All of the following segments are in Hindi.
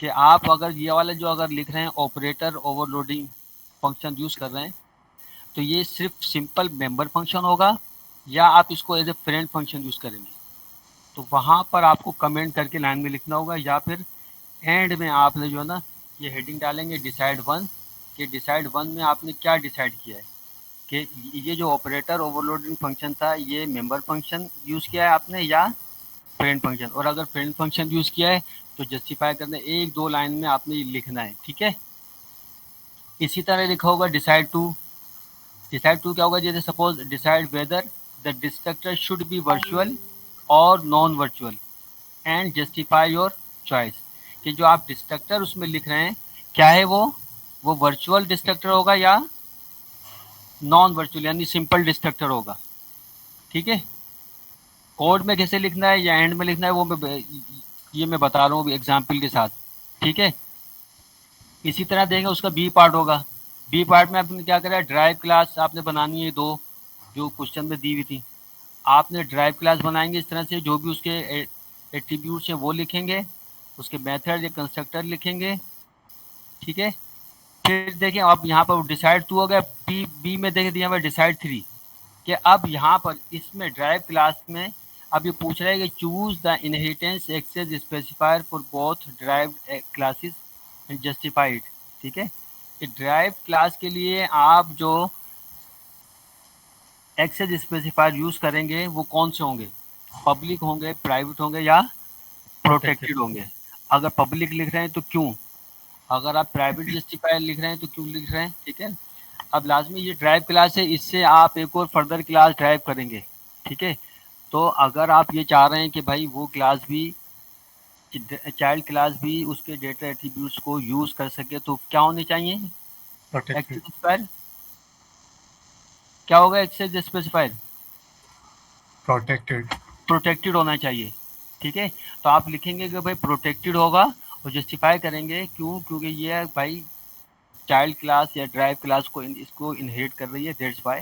कि आप अगर ये वाला जो अगर लिख रहे हैं ऑपरेटर ओवरलोडिंग फंक्शन यूज़ कर रहे हैं, तो ये सिर्फ सिंपल मेंबर फंक्शन होगा या आप इसको as a friend function use करेंगे। तो वहाँ पर आपको कमेंट करके लाइन में लिखना होगा, या फिर एंड में आपने जो है ना ये हेडिंग डालेंगे डिसाइड वन, कि डिसाइड वन में आपने क्या डिसाइड किया है, कि ये जो ऑपरेटर ओवरलोडिंग फंक्शन था ये मेंबर फंक्शन यूज़ किया है आपने या फ्रेंड फंक्शन। और अगर फ्रेंड फंक्शन यूज़ किया है तो जस्टिफाई करना, एक दो लाइन में आपने लिखना है, ठीक है। इसी तरह लिखा होगा डिसाइड टू। डिसाइड टू क्या होगा, जैसे suppose decide whether the destructor should be virtual और non virtual and justify your choice, कि जो आप डिस्ट्रक्टर उसमें लिख रहे हैं क्या है, वो वर्चुअल डिस्ट्रक्टर होगा या नॉन वर्चुअल यानी सिंपल डिस्ट्रक्टर होगा, ठीक है। कोड में कैसे लिखना है या एंड में लिखना है वो ये मैं बता रहा हूँ एग्जाम्पल के साथ, ठीक है। इसी तरह देंगे उसका बी पार्ट होगा। बी पार्ट में आपने क्या करा है, ड्राइव क्लास आपने बनानी है दो, जो क्वेश्चन में दी हुई थी। आपने ड्राइव क्लास बनाएंगे इस तरह से, जो भी उसके एट्रीब्यूट्स हैं वो लिखेंगे, उसके मेथड या कंस्ट्रक्टर लिखेंगे, ठीक है। फिर देखिए अब यहाँ पर डिसाइड टू हो गया, पी बी में देख दिया हुआ डिसाइड थ्री, कि अब यहाँ पर इसमें ड्राइव क्लास में अब ये पूछ रहा है कि choose the inheritance access specifier for both drive classes and justified, ठीक है। कि ड्राइव क्लास के लिए आप जो एक्सेस स्पेसिफायर यूज़ करेंगे वो कौन से होंगे, पब्लिक होंगे, प्राइवेट होंगे या प्रोटेक्टेड। प्रोटेक्टेड होंगे। अगर पब्लिक लिख रहे हैं तो क्यों, अगर आप प्राइवेट जस्टिफायर लिख रहे हैं तो क्यों लिख रहे हैं, ठीक है। अब लाजमी ये ड्राइव क्लास है, इससे आप एक और फर्दर क्लास ड्राइव करेंगे, ठीक है। तो अगर आप ये चाह रहे हैं कि भाई वो क्लास भी, चाइल्ड क्लास भी उसके डेटा एट्रीब्यूट्स को यूज़ कर सके, तो क्या होने चाहिए, प्रोटेक्टेड। Access specifier. क्या होगा एक्सेस स्पेसिफायर, प्रोटेक्टेड। प्रोटेक्टेड होना चाहिए, ठीक है। तो आप लिखेंगे कि भाई प्रोटेक्टेड होगा और जस्टिफाई करेंगे क्यों, क्योंकि ये भाई चाइल्ड क्लास या ड्राइव क्लास को इसको इनहेरिट कर रही है, दैट्स वाई।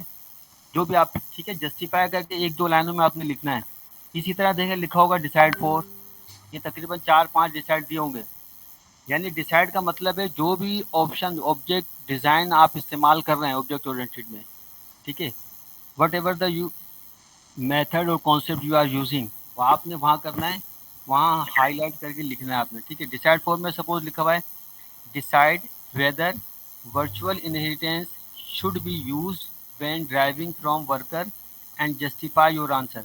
जो भी आप, ठीक है, जस्टिफाई करके एक दो लाइनों में आपने लिखना है। इसी तरह देखें लिखा होगा डिसाइड फोर, ये तकरीबन चार पांच डिसाइड दिए होंगे। यानी डिसाइड का मतलब है जो भी ऑप्शन ऑब्जेक्ट डिज़ाइन आप इस्तेमाल कर रहे हैं ऑब्जेक्ट ओरिएंटेड में, ठीक है, what ever the you method और कॉन्सेप्ट यू आर यूजिंग, वो आपने वहाँ करना है, वहाँ हाईलाइट करके लिखना है आपने, ठीक है। डिसाइड फोर में सपोज लिखा हुआ है decide whether virtual inheritance should be used when driving from worker and justify your answer।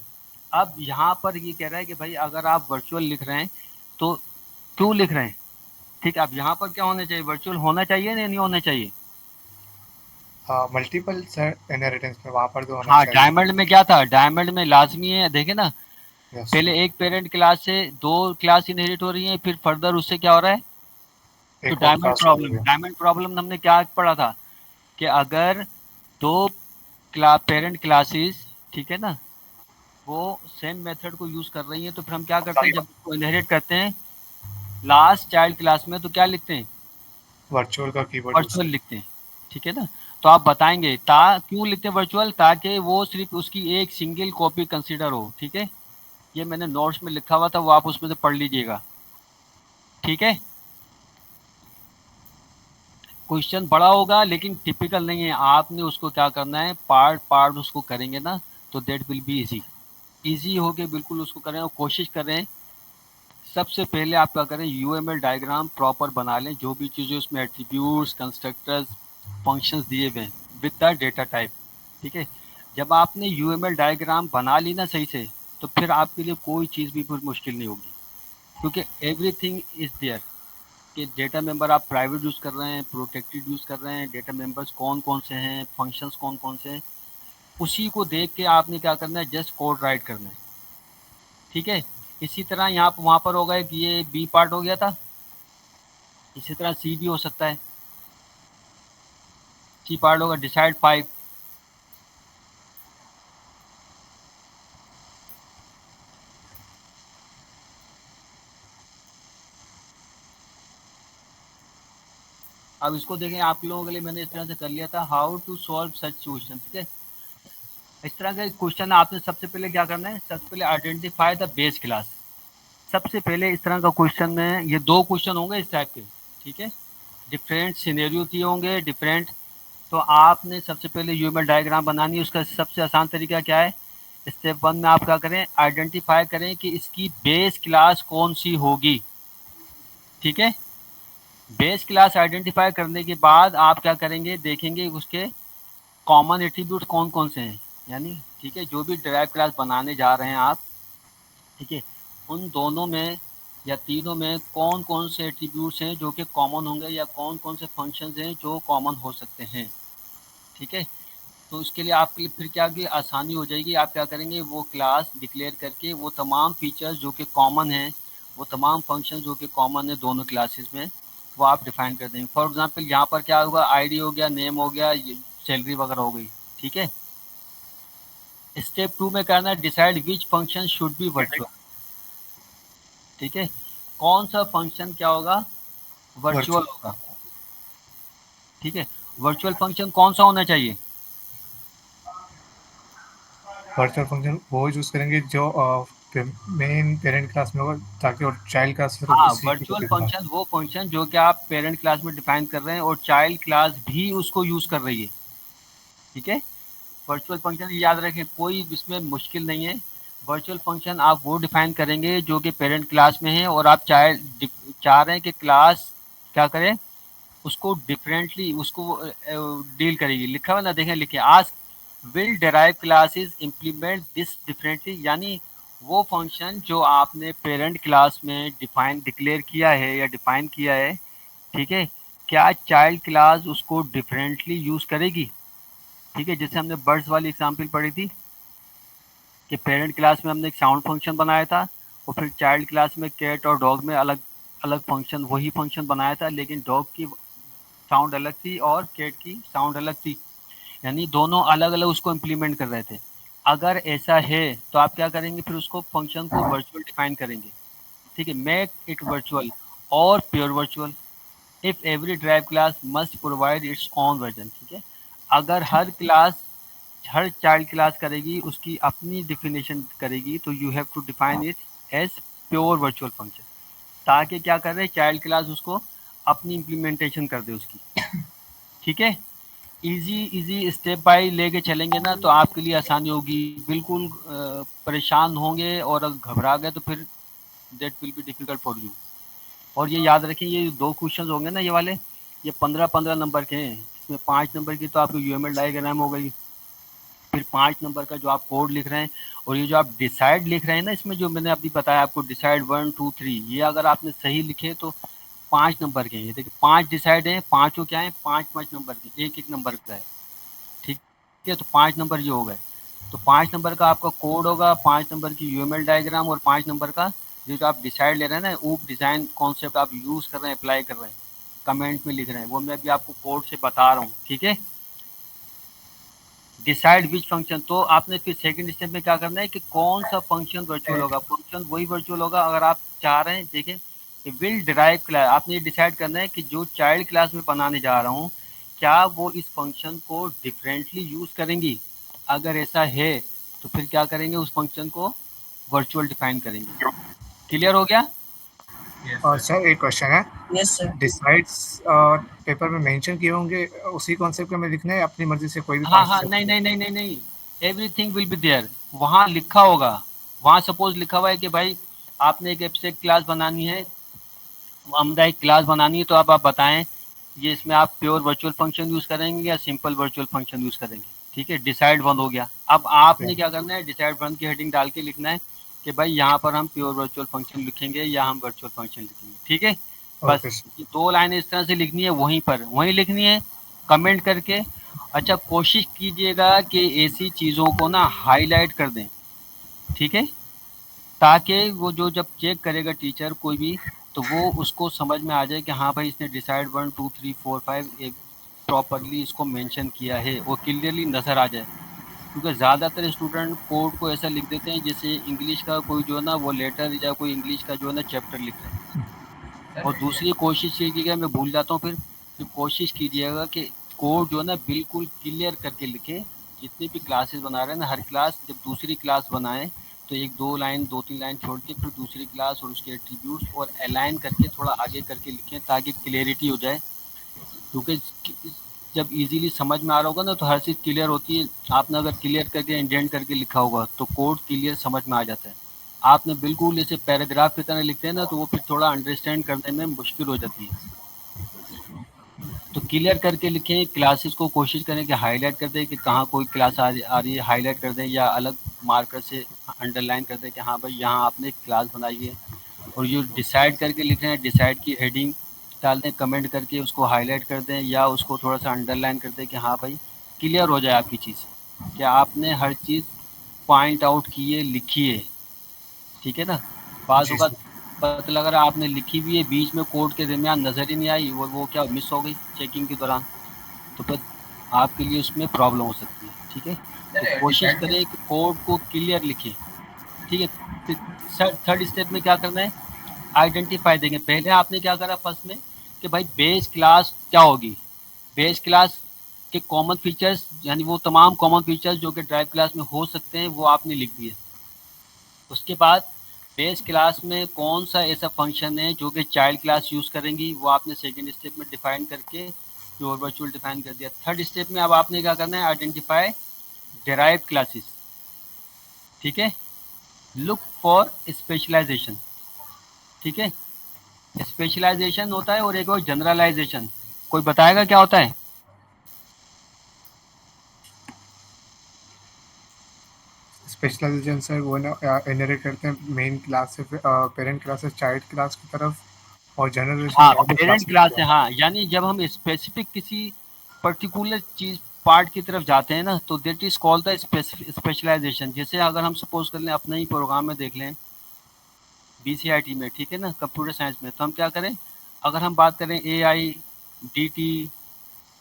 अब यहाँ पर ये कह रहा है कि भाई अगर आप वर्चुअल लिख रहे हैं तो क्यों लिख रहे हैं, ठीक है। अब यहाँ पर क्या होना चाहिए, वर्चुअल होना चाहिए या नहीं होना चाहिए। हाँ, मल्टीपल इनहेरिटेंस में वहाँ पर तो होना हाँ, चाहिए। डायमंड में क्या था, डायमंड में लाजमी है, देखे ना, यस। पहले एक पेरेंट क्लास से दो क्लास इनहेरिट हो रही है, फिर फर्दर उससे क्या हो रहा है, तो एक और क्लास हो रही है। डायमंड प्रॉब्लम हमने क्या पढ़ा था, कि अगर दो पेरेंट क्लासेस, ठीक है ना, वो सेम मेथड को यूज़ कर रही हैं, तो फिर हम क्या करते हैं जब उसको इनहेरिट करते हैं लास्ट चाइल्ड क्लास में, तो क्या लिखते हैं, वर्चुअल का कीवर्ड यूज वर्चुअल कर। लिखते हैं, ठीक है ना। तो आप बताएंगे क्यों लिखते हैं वर्चुअल, ताकि वो सिर्फ उसकी एक सिंगल कॉपी कंसीडर हो, ठीक है। ये मैंने नोट्स में लिखा हुआ था, वो आप उसमें से पढ़ लीजिएगा, ठीक है। क्वेश्चन बड़ा होगा लेकिन टिपिकल नहीं है, आपने उसको क्या करना है, पार्ट पार्ट उसको करेंगे ना, तो that will be easy. Easy हो के बिल्कुल उसको करें और कोशिश करें सबसे पहले आप क्या करें, यूएमएल डायग्राम प्रॉपर बना लें, जो भी चीज़ें उसमें एट्रीब्यूट्स कंस्ट्रक्टर्स फंक्शंस दिए हुए हैं विद द डेटा टाइप, ठीक है। जब आपने यूएमएल डायग्राम बना ली ना सही से, तो फिर आपके लिए कोई चीज़ भी फिर मुश्किल नहीं होगी, क्योंकि एवरीथिंग इज़ देयर। कि डेटा मेंबर आप प्राइवेट यूज़ कर रहे हैं, प्रोटेक्टेड यूज़ कर रहे हैं, डेटा मेंबर्स कौन कौन से हैं, फंक्शंस कौन कौन से हैं, उसी को देख के आपने क्या करना है, जस्ट कोड राइट करना है, ठीक है। इसी तरह यहाँ वहाँ पर होगा कि ये बी पार्ट हो गया था, इसी तरह सी भी हो सकता है। सी पार्ट होगा डिसाइड फाइव। अब इसको देखें, आप लोगों के लिए मैंने इस तरह से कर लिया था, how to solve such question, ठीक है। इस तरह का क्वेश्चन आपने सबसे पहले क्या करना है, सबसे पहले आइडेंटिफाई द बेस क्लास। सबसे पहले इस तरह का क्वेश्चन में ये 2 क्वेश्चन होंगे इस टाइप के, ठीक है, डिफरेंट सिनेरियो दिए होंगे डिफरेंट। तो आपने सबसे पहले यूएमएल डायग्राम बनानी है। उसका सबसे आसान तरीका क्या है, स्टेप 1 में आप क्या करें, आइडेंटिफाई करें कि इसकी बेस क्लास कौन सी होगी, ठीक है। बेस क्लास आइडेंटिफाई करने के बाद आप क्या करेंगे, देखेंगे उसके कॉमन एट्रीब्यूट कौन कौन से हैं, यानी ठीक है, जो भी डिराइव क्लास बनाने जा रहे हैं आप, ठीक है, उन दोनों में या तीनों में कौन कौन से एट्रीब्यूट्स हैं जो कि कॉमन होंगे या कौन कौन से फंक्शंस हैं जो कॉमन हो सकते हैं, ठीक है। तो उसके लिए आपके लिए फिर क्या की आसानी हो जाएगी, आप क्या करेंगे, वो क्लास डिक्लेयर करके वो तमाम फीचर्स जो कि कॉमन हैं, वो तमाम फंक्शन जो कि कॉमन है दोनों क्लासेस में, वो आप डिफाइन कर देंगे। फॉर एग्जांपल यहाँ पर क्या होगा, आईडी हो गया, नेम हो गया, सैलरी वगैरह हो गई, ठीक है। स्टेप 2 में कहना है decide which function should be virtual, ठीक है, कौन सा फंक्शन क्या होगा, वर्चुअल वर्चुअल होगा, ठीक है। वर्चुअल फंक्शन कौन सा होना चाहिए, वर्चुअल फंक्शन वो यूज़ करेंगे जो मेन पेरेंट क्लास में होगा, ताकि और चाइल्ड क्लास फिर हाँ, उसी को वर्चुअल दिखना। फंक्शन वो फंक्शन जो कि आप पेरेंट क्लास में डिफाइन कर रहे हैं और चाइल्ड क्लास भी उसको यूज कर रही है, ठीक है। वर्चुअल फंक्शन याद रखें, कोई इसमें मुश्किल नहीं है। वर्चुअल फंक्शन आप वो डिफाइन करेंगे जो कि पेरेंट क्लास में है और आप चाह रहे हैं कि क्लास क्या करे, उसको डिफरेंटली उसको डील करेगी। लिखा हुआ ना, देखें लिखे, आज will derive classes implement this differently, यानी वो फंक्शन जो आपने पेरेंट क्लास में डिफाइन डिक्लेयर किया है या डिफाइन किया है, ठीक है, क्या चाइल्ड क्लास उसको डिफरेंटली यूज करेगी, ठीक है। जैसे हमने बर्ड्स वाली एग्जांपल पढ़ी थी कि पेरेंट क्लास में हमने एक साउंड फंक्शन बनाया था और फिर चाइल्ड क्लास में कैट और डॉग में अलग अलग फंक्शन, वही फंक्शन बनाया था, लेकिन डॉग की साउंड अलग थी और कैट की साउंड अलग थी, यानी दोनों अलग अलग उसको इम्प्लीमेंट कर रहे थे। अगर ऐसा है तो आप क्या करेंगे, फिर उसको फंक्शन को वर्चुअल डिफाइन करेंगे, ठीक है, मेक इट वर्चुअल और pure virtual if every drive class must provide its own version, ठीक है। अगर हर क्लास, हर चाइल्ड क्लास करेगी उसकी अपनी डिफिनेशन करेगी, तो you have to define it as pure virtual function, ताकि क्या कर रहे हैं, चाइल्ड क्लास उसको अपनी इम्प्लीमेंटेशन कर दे उसकी, ठीक है। इजी इजी स्टेप बाय लेके चलेंगे ना तो आपके लिए आसानी होगी। बिल्कुल परेशान होंगे और अगर घबरा गए तो फिर that will be difficult for you. और ये याद रखें, ये 2 क्वेश्चन होंगे ना ये वाले, ये 15-15 नंबर के हैं। इसमें 5 नंबर की तो आपकी यूएमएल डायग्राम हो गई, फिर 5 नंबर का जो आप कोड लिख रहे हैं, और ये जो आप डिसाइड लिख रहे हैं ना, इसमें जो मैंने अभी बताया आपको डिसाइड 1 2 3, ये अगर आपने सही लिखे तो 5 नंबर के हैं। ये देखिए 5 डिसाइड हैं, पाँचों क्या हैं, 5-5 नंबर के, एक एक नंबर का है, ठीक है। तो 5 नंबर ये हो गए। तो 5 नंबर का आपका कोड होगा, 5 नंबर की यूएमएल डायग्राम और 5 नंबर का ये जो आप डिसाइड ले रहे हैं ना, ऊप डिज़ाइन कॉन्सेप्ट आप यूज़ कर रहे हैं, अप्लाई कर रहे हैं, कमेंट में लिख रहे हैं, वो मैं भी आपको कोड से बता रहा हूँ, ठीक है। डिसाइड विच फंक्शन, तो आपने फिर सेकंड स्टेप में क्या करना है कि कौन सा फंक्शन वर्चुअल होगा, फंक्शन वही वर्चुअल होगा अगर आप चाह रहे हैं। देखें विल डिराइव क्लास, आपने ये डिसाइड करना है कि जो चाइल्ड क्लास में बनाने जा रहा हूँ क्या वो इस फंक्शन को डिफरेंटली यूज करेंगी। अगर ऐसा है तो फिर क्या करेंगे, उस फंक्शन को वर्चुअल डिफाइन करेंगे। क्लियर हो गया। और सर एक क्वेश्चन है, यस सर। डिसाइड्स पेपर में मेंशन किए होंगे, उसी कॉन्सेप्ट को हमें लिखना है अपनी मर्जी से कोई भी हाँ 5 हाँ, नहीं नहीं नहीं नहीं नहीं, एवरीथिंग विल बी देयर, वहाँ लिखा होगा। वहाँ सपोज लिखा हुआ है कि भाई आपने एक एब्स्ट्रैक्ट क्लास बनानी है, हमदा एक क्लास बनानी है, तो आप बताएं ये इसमें आप प्योर वर्चुअल फंक्शन यूज़ करेंगे या सिंपल वर्चुअल फंक्शन यूज़ करेंगे, ठीक है। डिसाइड 1 हो गया। अब आपने क्या करना है, डिसाइड 1 की हेडिंग डाल के लिखना है कि भाई यहाँ पर हम प्योर वर्चुअल फंक्शन लिखेंगे या हम वर्चुअल फंक्शन लिखेंगे, ठीक है। बस ओके ये 2 लाइनें इस तरह से लिखनी है, वहीं पर वहीं लिखनी है कमेंट करके। अच्छा, कोशिश कीजिएगा कि ऐसी चीज़ों को ना हाईलाइट कर दें, ठीक है, ताकि वो जो जब चेक करेगा टीचर कोई भी, तो वो उसको समझ में आ जाए कि हाँ भाई इसने डिसाइड 1 2 3 4 5 एक प्रॉपरली इसको मेंशन किया है, वो क्लियरली नज़र आ जाए। क्योंकि ज़्यादातर स्टूडेंट कोड को ऐसा लिख देते हैं जैसे इंग्लिश का कोई जो है ना वो लेटर या कोई इंग्लिश का जो है ना चैप्टर लिख रहे हैं। और दूसरी कोशिश कीजिएगा, मैं भूल जाता हूँ फिर, कि कोशिश कीजिएगा कि कोड जो है ना बिल्कुल क्लियर करके लिखे। जितनी भी क्लासेस बना रहे हैं ना, हर क्लास जब दूसरी क्लास बनाएं तो एक दो लाइन 2-3 लाइन छोड़ के फिर दूसरी क्लास और उसके एट्रीब्यूट्स और अलाइन करके थोड़ा आगे करके लिखें ताकि क्लियरिटी हो जाए, क्योंकि जब इजीली समझ में आ रहा होगा ना तो हर चीज़ क्लियर होती है। आपने अगर क्लियर करके इंडेंट करके लिखा होगा तो कोड क्लियर समझ में आ जाता है। आपने बिल्कुल इसे पैराग्राफ की तरह लिखते हैं ना तो वो फिर थोड़ा अंडरस्टैंड करने में मुश्किल हो जाती है। तो क्लियर करके लिखें, क्लासेस को कोशिश करें कि हाईलाइट कर दें कि कहाँ कोई क्लास आ रही है, हाईलाइट कर दें या अलग मार्कर से अंडरलाइन कर दें कि हाँ भाई यहाँ आपने एक क्लास बनाई है। और जो डिसाइड करके लिख रहे हैं, डिसाइड की हेडिंग डाल दें, कमेंट करके उसको हाईलाइट कर दें या उसको थोड़ा सा अंडरलाइन कर दें कि हाँ भाई क्लियर हो जाए आपकी चीज़, कि आपने हर चीज़ पॉइंट आउट की है, लिखी है। ठीक है ना। बाज़ जी होगा सर। पता लग रहा है आपने लिखी भी है, बीच में कोड के दरमियान नज़र ही नहीं आई और वो क्या मिस हो गई चेकिंग के दौरान, तो फिर आपके लिए उसमें प्रॉब्लम हो सकती है। ठीक है, तो कोशिश करें कि कोड को क्लियर लिखें। ठीक है, फिर थर्ड स्टेप में क्या करना है, आइडेंटिफाई देंगे। पहले आपने क्या करा फर्स्ट में कि भाई बेस क्लास क्या होगी, बेस क्लास के कॉमन फीचर्स यानी वो तमाम कॉमन फीचर्स जो कि ड्राइव क्लास में हो सकते हैं वो आपने लिख दिए। उसके बाद बेस क्लास में कौन सा ऐसा फंक्शन है जो कि चाइल्ड क्लास यूज़ करेंगी वो आपने सेकेंड स्टेप में डिफाइन करके प्योर वर्चुअल डिफाइन कर दिया। थर्ड स्टेप में अब आपने क्या करना है, आइडेंटिफाई डेराइव क्लासेस। ठीक है, लुक फॉर स्पेशलाइजेशन। ठीक है, स्पेशलाइजेशन होता है और एक और जनरलाइजेशन। कोई बताएगा क्या होता है? स्पेशलाइजेशन सर वो ना इनहेरिट करते हैं मेन क्लास से पेरेंट क्लास से चाइल्ड क्लास की तरफ, और जनरलाइजेशन हाँ, नॉर्मल पेरेंट क्लास की क्लास है। तरफ। हाँ, यानी जब हम स्पेसिफिक किसी पर्टिकुलर चीज पार्ट की तरफ जाते हैं ना तो that is called the specialisation. जैसे अगर हम सपोज कर लें अपने ही प्रोग्राम में देख लें, बीसीआईटी में, ठीक है ना, कंप्यूटर साइंस में, तो हम क्या करें, अगर हम बात करें एआई, डीटी,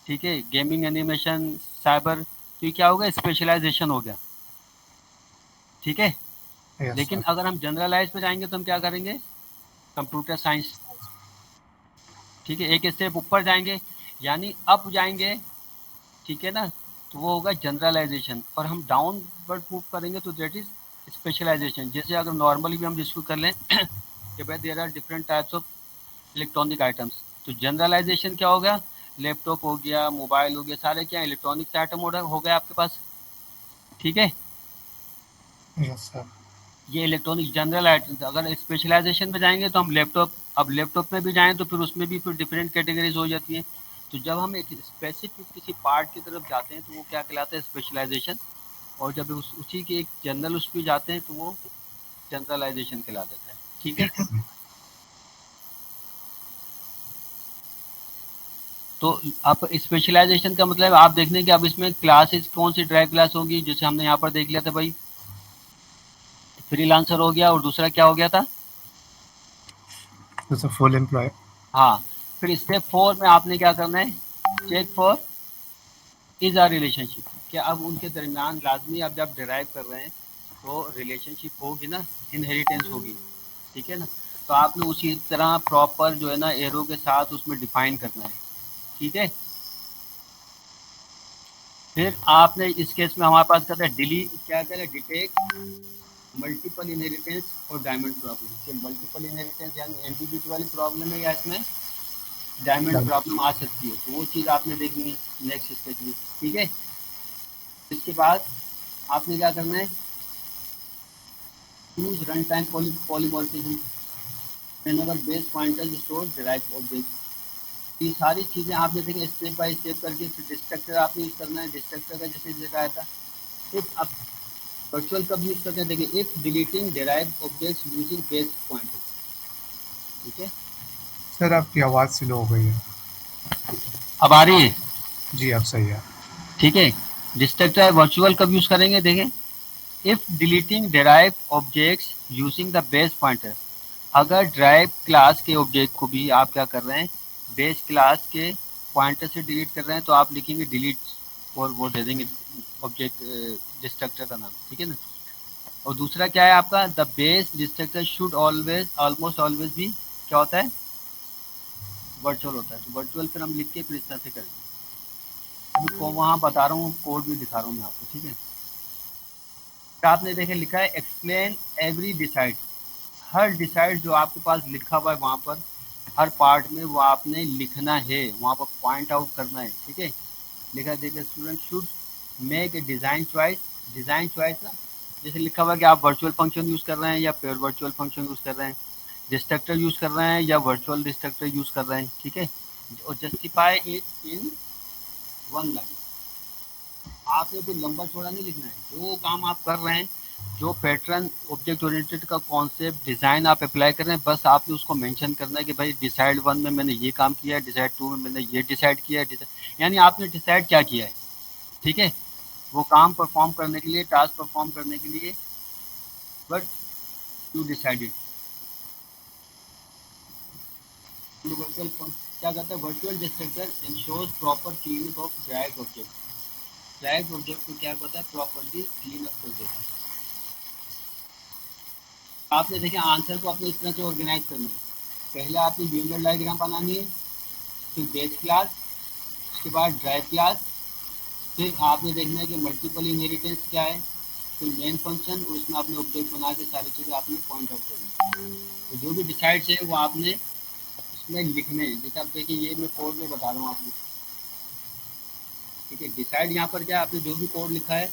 ठीक है, गेमिंग, एनिमेशन, साइबर, तो ये क्या हो गया, स्पेशलाइजेशन हो गया। ठीक है, यस लेकिन सर। अगर हम जनरलाइज पे जाएंगे तो हम क्या करेंगे, कंप्यूटर साइंस। ठीक है, एक स्टेप ऊपर जाएंगे यानी अप जाएंगे, ठीक है ना, तो वो होगा जनरलाइजेशन। और हम डाउनवर्ड मूव करेंगे तो दैट इज स्पेशलाइजेशन। जैसे अगर नॉर्मली भी हम डिस्कस कर लें कि भाई there are different types of electronic items, तो जनरलाइजेशन क्या हो गया, लैपटॉप हो गया, मोबाइल हो गया, सारे क्या इलेक्ट्रॉनिक्स आइटम हो गए आपके पास। ठीक है, यस सर। ये इलेक्ट्रॉनिक जनरल आइटम्स। अगर स्पेशलाइजेशन में जाएंगे तो हम लैपटॉप, अब लैपटॉप में भी जाएं तो फिर उसमें भी फिर डिफरेंट कैटेगरीज हो जाती हैं। तो जब हम एक स्पेसिफिक किसी पार्ट की तरफ जाते हैं तो वो क्या कहलाता है, स्पेशलाइजेशन। और जब उसी के एक जनरल उस पर जाते हैं तो वो जनरलाइजेशन कहला देता है। ठीक है, तो आप स्पेशलाइजेशन का मतलब आप देख लें कि अब इसमें क्लासेस कौन सी ड्राइव क्लास होगी। जैसे हमने यहाँ पर देख लिया था भाई, फ्रीलांसर हो गया और दूसरा क्या हो गया था, सर फुल एम्प्लॉय। हाँ। फिर स्टेप 4 में आपने क्या करना है, check for is are relationship, क्या अब उनके दरमियान लाजमी अब जब डिराइव कर रहे हैं तो रिलेशनशिप होगी ना, इनहेरिटेंस होगी। ठीक है ना, तो आपने उसी तरह प्रॉपर जो है ना एरो के साथ उसमें डिफाइन करना है। ठीक है, फिर आपने इस केस में हमारे पास कहता है डिलीट, क्या कहता है, डिटेक्ट मल्टीपल इनहेरिटेंस और डायमंड प्रॉब्लम। कि मल्टीपल इनहेरिटेंस यानी एंटीग्यूटी वाली प्रॉब्लम है या इसमें डायमंड प्रॉब्लम आ सकती है, तो वो चीज़ आपने देखनी है नेक्स्ट स्टेज में। ठीक है, इसके बाद आपने क्या करना है, use runtime polymorphism whenever base pointers store derived object। ये सारी चीज़ें आपने देखें स्टेप बाय स्टेप करके। फिर डिस्ट्रक्टर आपने यूज़ करना है, डिस्ट्रक्टर का जैसे दिखाया था। इफ आप वर्चुअल कब यूज़ करते हैं, देखिए, if deleting derive objects using base pointer. ठीक है, सर आपकी आवाज़ स्लो हो गई है। अब आ रही है? जी अब सही है। ठीक है, डिस्ट्रक्टर वर्चुअल कब यूज़ करेंगे, देखें, if deleting derive objects using the base pointer. अगर ड्राइव क्लास के ऑब्जेक्ट को भी आप क्या कर रहे हैं, बेस क्लास के पॉइंटर से डिलीट कर रहे हैं, तो आप लिखेंगे डिलीट और वो दे देंगे ऑब्जेक्ट डिस्ट्रक्टर का नाम। ठीक है ना, और दूसरा क्या है आपका, the base destructor should always almost always भी क्या होता है, वर्चुअल होता है। तो वर्चुअल फिर हम लिख के फिर इस तरह से करेंगे। अभी को वहाँ बता रहा हूँ, कोड भी दिखा रहा हूँ मैं आपको। ठीक है, तो आपने देखे लिखा है एक्सप्लेन एवरी डिसाइड, हर डिसाइड जो आपके पास लिखा हुआ है वहाँ पर हर पार्ट में वो आपने लिखना है, वहाँ पर पॉइंट आउट करना है, ठीक है। लिखा है देखिए student should make a design choice, design choice ना जैसे लिखा हुआ है कि आप वर्चुअल फंक्शन यूज़ कर रहे हैं या प्योर वर्चुअल फंक्शन यूज़ कर रहे हैं, डिस्ट्रक्टर यूज़ कर रहे हैं या वर्चुअल डिस्ट्रक्टर यूज़ कर रहे हैं, ठीक है। और justify it in one line, आपने कोई लंबा चौड़ा नहीं लिखना है, जो काम आप कर रहे हैं, जो पैटर्न ऑब्जेक्ट ओरिएंटेड का कॉन्सेप्ट डिज़ाइन आप अप्लाई कर रहे हैं, बस आपने उसको मेंशन करना है कि भाई डिसाइड वन में मैंने ये काम किया है, डिसाइड टू में मैंने ये डिसाइड किया है, यानी आपने डिसाइड क्या किया है, ठीक है। वो काम परफॉर्म करने के लिए, टास्क परफॉर्म करने के लिए, बट यू डिसाइडेड। वर्चुअल क्या कहता है, virtual destructor ensures proper cleaning of drive object, drive object को क्या कहता है, प्रॉपरली क्लीन अप कर देता है। आपने देखिए आंसर को अपने इस तरह से ऑर्गेनाइज करना है, पहले आपने यूनिट डायग्राम बनानी है, फिर बेस क्लास, उसके बाद ड्राइव क्लास, फिर आपने देखना है कि मल्टीपल इनहेरिटेंस क्या है, फिर मेन फंक्शन, और उसमें आपने ऑब्जेक्ट बना के सारी चीज़ें आपने पॉइंट आउट करनी है। तो जो भी डिसाइड्स है वो आपने उसमें लिखने हैं, जैसे आप देखिए ये मैं कोड में बता रहा हूँ आपको, ठीक है। डिसाइड यहाँ पर क्या, आपने जो भी कोड लिखा है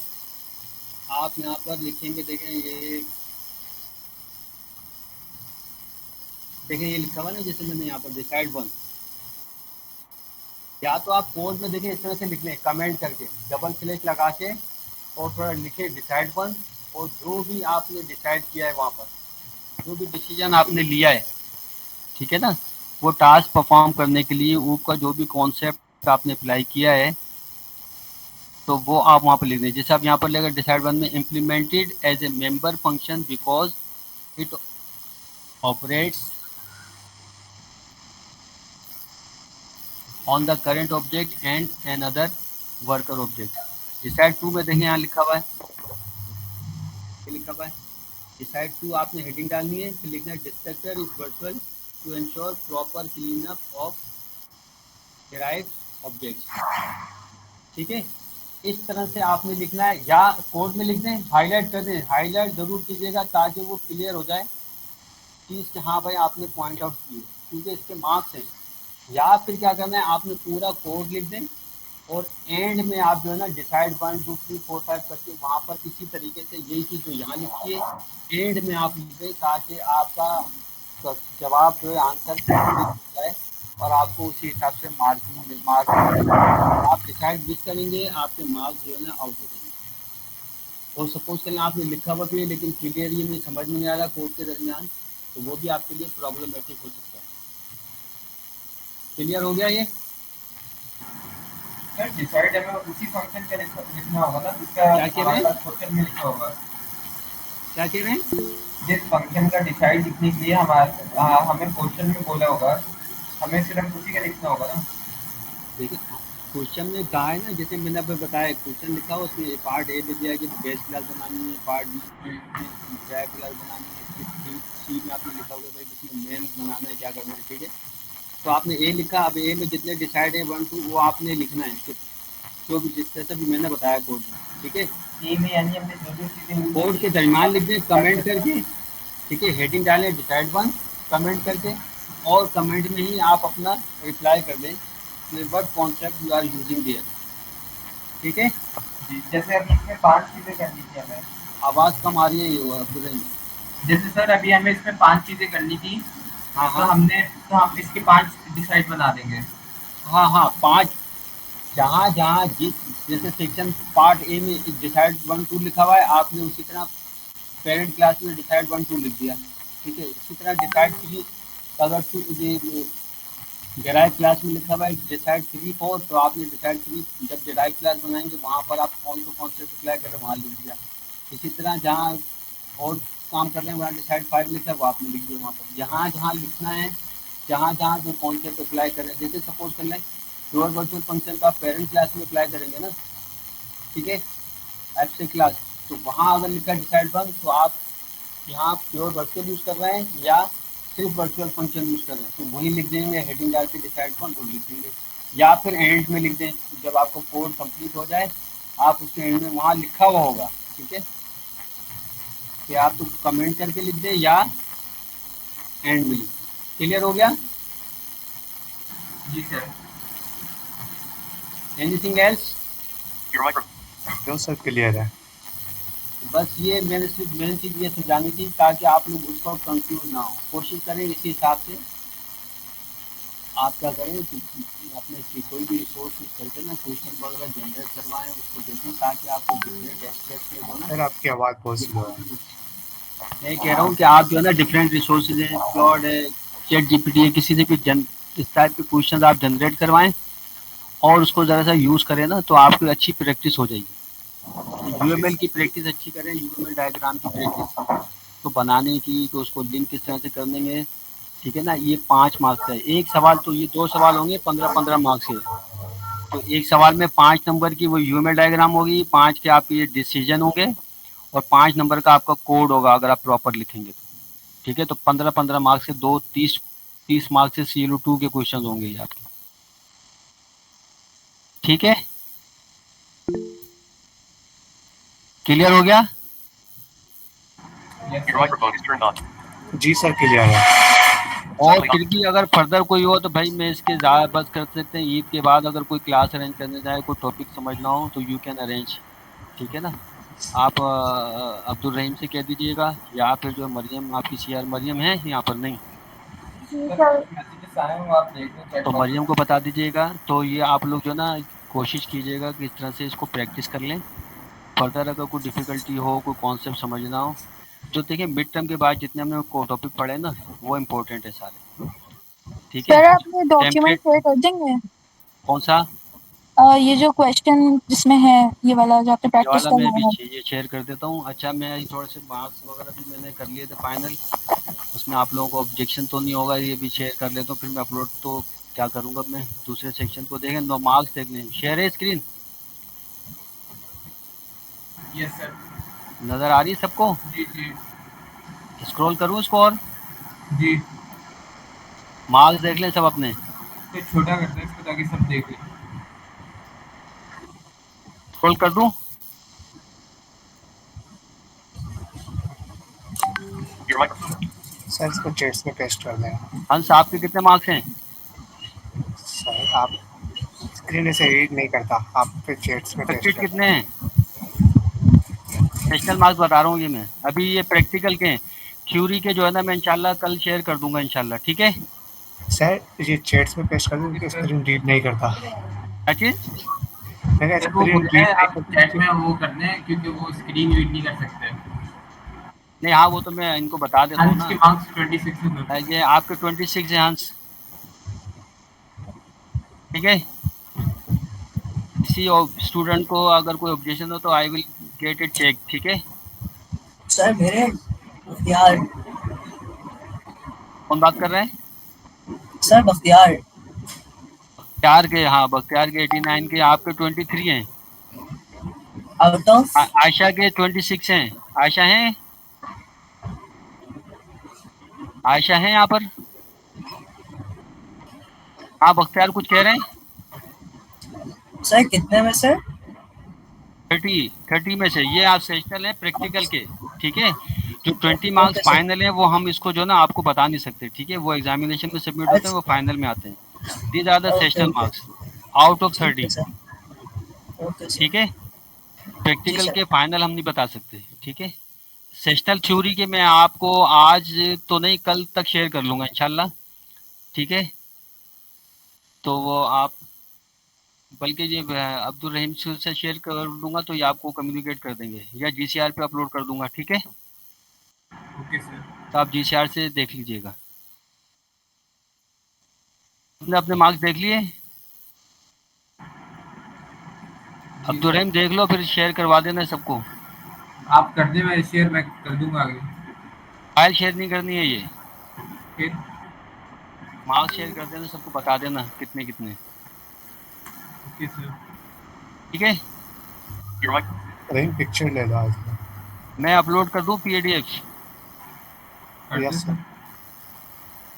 आप यहाँ पर लिखेंगे, देखें ये, देखें ये लिखा हुआ ना, जैसे मैंने यहाँ पर डिसाइड वन, या तो आप कोड में देखें इस तरह से लिख लें कमेंट करके, डबल स्लैश लगा के और थोड़ा लिखे डिसाइड वन, और जो भी आपने डिसाइड किया है वहाँ पर जो भी डिसीजन आपने लिया है, ठीक है ना, वो टास्क परफॉर्म करने के लिए ऊपर जो भी कॉन्सेप्ट आपने अप्लाई किया है तो वो आप वहाँ पर लिख दें। जैसे आप यहाँ पर लेकर डिसाइड वन में implemented as a member function because it operates on the current object and another worker object. Decide two में देखें यहाँ लिखा हुआ है, ये लिखा हुआ है डिसाइड टू, आपने हेडिंग डालनी है, फिर लिखना है destructor is virtual to ensure proper clean up of derived objects, ठीक है। इस तरह से आपने लिखना है, या कोड में लिख दें, हाईलाइट कर दें, हाईलाइट ज़रूर कीजिएगा ताकि वो क्लियर हो जाए चीज़ कि हाँ भाई आपने पॉइंट आउट किए, क्योंकि इसके मार्क्स हैं। या फिर क्या करना है, आपने पूरा कोड लिख दें और एंड में आप जो है ना decide one two three four five करके वहाँ पर इसी तरीके से यही चीज़ जो यहाँ लिखी है एंड में आप लिख दें, ताकि आपका जवाब जो है आंसर कंप्लीट हो जाए और आपको उसी हिसाब से मार्किंग मार्क्स मिले। आप डिसाइड मिस करेंगे, आपके मार्क्स जो है ना आउट हो जाएंगे। और सपोज करें आपने लिखा हुआ भी है लेकिन क्लियर ये नहीं समझ में नहीं आ रहा कोड के दरमियान, तो वो भी आपके लिए प्रॉब्लमेटिक हो सकता है। क्लियर हो गया ये? सर डिसाइड हमें उसी फंक्शन का लिखना होगा ना जिसका क्या कह रहे हमारे हैं, पास क्वेश्चन में लिखा होगा। क्या कह रहे हैं? जिस फंक्शन का डिसाइड लिखने के लिए हमें क्वेश्चन में बोला होगा, हमें सिर्फ उसी का लिखना होगा ना। देखिए क्वेश्चन में कहा है ना, जैसे मैंने आपको बताया क्वेश्चन लिखा हो उसमें पार्ट ए में दिया है कि बेस क्लास बनानी है, पार्ट बी में ड्राइव क्लास बनानी है, फिर सी में आपने लिखा होगा भाई जिसमें मेन बनाना है, क्या करना है, ठीक है। तो आपने ए लिखा, अब ए में जितने डिसाइड है वन टू वो आपने लिखना है, जो भी जिस तरह से भी मैंने बताया कोड में, ठीक है। ए में यानी हमने जो जो चीजें कोड के दरमियान लिख दें कमेंट करके, ठीक है, हेडिंग डालें डिसाइड वन कमेंट करके, और कमेंट में ही आप अपना रिप्लाई कर दें what concept you are using there, ठीक है। जैसे अभी इसमें 5 चीजें करनी थी हमें। आवाज़ कम आ रही है, ये हुआ बुराई। जैसे सर अभी हमें इसमें 5 चीजें करनी थी, हाँ तो हाँ हम इसके 5 डिसाइड बना देंगे। हाँ हाँ, पाँच, जहाँ जहाँ जिस, जैसे सेक्शन पार्ट ए में डिसाइड वन टू लिखा हुआ है आपने उसी तरह पेरेंट क्लास में डिसाइड वन टू लिख दिया, ठीक है। इसी तरह डिसाइड थ्री, अगर डिराइव क्लास में लिखा हुआ है डिसाइड थ्री फोर, तो आपने डिसाइड थ्री जब डिराइव क्लास बनाएंगे वहाँ पर आप कौन से अप्लाई कर रहे हैं वहाँ लिख दिया। इसी तरह जहाँ और काम कर रहे हैं वहाँ डिसाइड फाइव लिखा है वो आपने लिख दिया वहाँ पर, जहाँ जहाँ लिखना है, जहाँ जहाँ जो कॉन्सेप्ट अप्लाई कर रहे हैं। जैसे सपोज कर लें प्योर वर्चुअल फंक्शन का आप पेरेंट क्लास में अप्लाई करेंगे ना, ठीक है, एब्स्ट्रैक्ट क्लास, तो वहाँ अगर लिखा है डिसाइड वन, तो आप यहाँ प्योर वर्चुअल यूज़ कर रहे हैं या सिर्फ वर्चुअल फंक्शन यूज़ कर रहे हैं, तो वही लिख देंगे हेडिंग डाल के डिसाइड वन और लिख देंगे। या फिर एंड में लिख दें, जब आपको कोड कंप्लीट हो जाए आप उसके एंड में वहाँ लिखा हुआ होगा, ठीक है, कि आप तो कमेंट करके लिख दे या एंड में लिख दे। क्लियर हो गया? जी sir. Anything else? No sir, clear है। बस ये मेरे सिर्फ मेन चीज़ ये समझानी थी ताकि आप लोग उस वक्त कंफ्यूज ना हो। कोशिश करें इसी हिसाब से आप क्या करें कि अपने कोई भी रिसोर्स यूज करके ना क्वेश्चन वगैरह जनरेट करवाएं, उसको देखें ताकि आपको डिफरेंट एस्पेक्ट में जो ना। सर आपकी आवाज़ बहुत स्लो है। मैं कह रहा हूँ कि आप जो है ना डिफरेंट रिसोर्सेज हैं, क्लॉड है, चैट जीपीटी है, किसी से भी इस टाइप के क्वेश्चन आप जनरेट करवाएं और उसको ज़रा सा यूज़ करें ना तो आपकी अच्छी प्रैक्टिस हो जाएगी। यूएमएल की प्रैक्टिस अच्छी करें, यूएमएल डायग्राम की प्रैक्टिस तो बनाने की, तो उसको लिंक किस तरह से करेंगे, ठीक है ना। ये 5 मार्क्स का है एक सवाल, तो ये 2 सवाल होंगे 15-15 मार्क्स के। तो एक सवाल में 5 नंबर की वो यूएमएल डायग्राम होगी, 5 के आपके ये डिसीजन होंगे और 5 नंबर का आपका कोड होगा अगर आप प्रॉपर लिखेंगे तो। ठीक है, तो 15-15 मार्क्स के 2 30 मार्क्स से CLO2 के क्वेश्चन होंगे ये आपके। ठीक है, क्लियर हो गया? Yes sir. जी सर, क्लियर है। और फिर भी अगर फर्दर कोई हो तो भाई मैं इसके ज़्यादा बस कर सकते हैं। ईद के बाद अगर कोई क्लास अरेंज करने जाए, कोई टॉपिक समझना हो तो यू कैन अरेंज। ठीक है ना। आप अब्दुल रहीम से कह दीजिएगा या फिर जो मरियम, आपकी CR मरियम है यहाँ पर नहीं, सर कुछ मैसेजेस आए हो आप देख लो चैट तो बॉक्स मरियम में। को बता दीजिएगा। तो ये आप लोग जो ना कोशिश कीजिएगा कि इस तरह से इसको प्रैक्टिस कर लें। फर्दर अगर कोई डिफ़िकल्टी हो, कोई कॉन्सेप्ट समझना हो, जो देखिए मिड टर्म के बाद जितने हमने को टॉपिक पढ़े ना वो इम्पोर्टेंट है सारे। ठीक है, सर आप ये डॉक्यूमेंट टेम्पलेट शेयर कर देंगे? कौन सा? ये जो क्वेश्चन जिसमें है ये वाला जो आपने ये प्रैक्टिस वाला मैं भी करवाया है। ये शेयर कर देता हूँ। अच्छा, मैं थोड़े से मार्क्स वगैरह भी मैंने कर लिए थे फाइनल, उसमें आप लोगों को ऑब्जेक्शन तो नहीं होगा, ये भी शेयर कर लेता हूँ। फिर मैं अपलोड तो क्या करूँगा, मैं दूसरे सेक्शन को देखें, 9 मार्क्स देख लें। शेयर है स्क्रीन, यस सर। नज़र आ रही है सबको? जी जी। स्क्रॉल करूँ इसको और जी। मार्क्स देख लें सब अपने। तो छोटा करते हैं इसको ताकि सब देख लें। स्क्रॉल कर दूँ? सर इसको चैट्स में पेस्ट कर दें। हंस आपके कितने मार्क्स हैं? सर आप स्क्रीन से रीड नहीं करता, आप फिर चैट्स में पेस्ट प्रैक्टिस कर कितने दें। हैं? सेशनल मार्क्स बता रहा हूँ ये मैं, अभी ये प्रैक्टिकल के हैं। थ्योरी के जो है ना मैं इंशाल्लाह कल शेयर कर दूंगा इंशाल्लाह। ठीक है, सर ये चैट्स में पेस्ट कर दें क्योंकि यस सर। स्क्रीन रीड नहीं करता। क्या चीज़? मैंने सर वो स्क्रीन बोल रहे रीड हैं नहीं आप चैट करता। में वो करने हैं क्योंकि वो स्क्रीन रीड नहीं कर सकते। नहीं, हाँ वो तो मैं इनको बता देता हूँ हंस ना। के मार्क्स 26 है सर। ये आपके 26 है हंस। ठीक है, किसी स्टूडेंट को अगर कोई ऑब्जेक्शन हो तो I will get it check. ठीक है, सर मेरे बख्तियार। कौन बात कर रहे हैं? सर बख्तियार। बख्तियार के, हाँ बख्तियार के 89 के, आपके 23 हैं। Out of. आयशा के 26 हैं। आयशा हैं? आयशा हैं यहाँ पर? हाँ बख्तियार कुछ कह रहे हैं? सर कितने में सर? 30 में से ये आप सेशनल है प्रैक्टिकल के। ठीक है, जो 20 मार्क्स ओके सर। फाइनल है वो हम इसको जो ना आपको बता नहीं सकते। ठीक है, वो एग्जामिनेशन में सबमिट होते हैं, वो अच्छा। फाइनल में आते हैं। These are the okay sessional okay. Marks out of ठीक है 30। सर। Okay sir. ठीक है, जी प्रैक्टिकल सर। के फाइनल हम नहीं बता सकते। ठीक है, सेशनल थ्योरी के मैं आपको आज तो नहीं कल तक शेयर कर लूंगा इंशाल्लाह। ठीक है, तो वो आप बल्कि ये अब्दुल रहीम से शेयर कर दूंगा तो ये आपको कम्युनिकेट कर देंगे या GCR पे अपलोड कर दूंगा। ठीक है, ओके सर। तो आप GCR से देख लीजिएगा। आपने अपने मार्क्स देख लिए? जी अब्दुल सर। रहीम देख लो, फिर शेयर करवा देना सबको। आप कर दें, मैं शेयर मैं कर दूंगा आगे। फाइल शेयर नहीं करनी है ये, फिर मार्क्स शेयर कर देना, सबको बता देना कितने कितने। Okay sir. ठीक है, रहीम पिक्चर ले लो आज में। मैं अपलोड कर दूं PDF? कर दे यस सर। सर।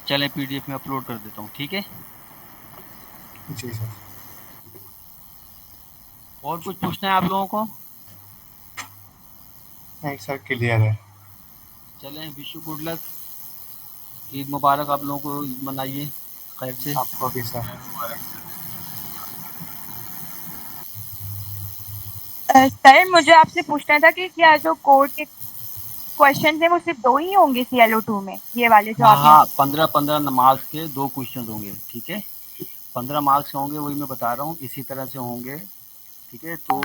चलें PDF में अपलोड कर देता हूँ। ठीक है, जी सर। और कुछ पूछना है आप लोगों को? नहीं सर, क्लियर है। चलें, wish you good luck, Eid मुबारक आप लोगों को, ईद मनाइए खैर से। आपको भी सर। सर मुझे आपसे पूछना था कि क्या जो कोड के क्वेश्चन है वो सिर्फ 2 ही होंगे CLO2 में, ये वाले जो आपने? हाँ, 15-15 मार्क्स के 2 क्वेश्चन होंगे, ठीक है? 15 मार्क्स होंगे, वही मैं बता रहा हूँ, इसी तरह से होंगे, ठीक है? तो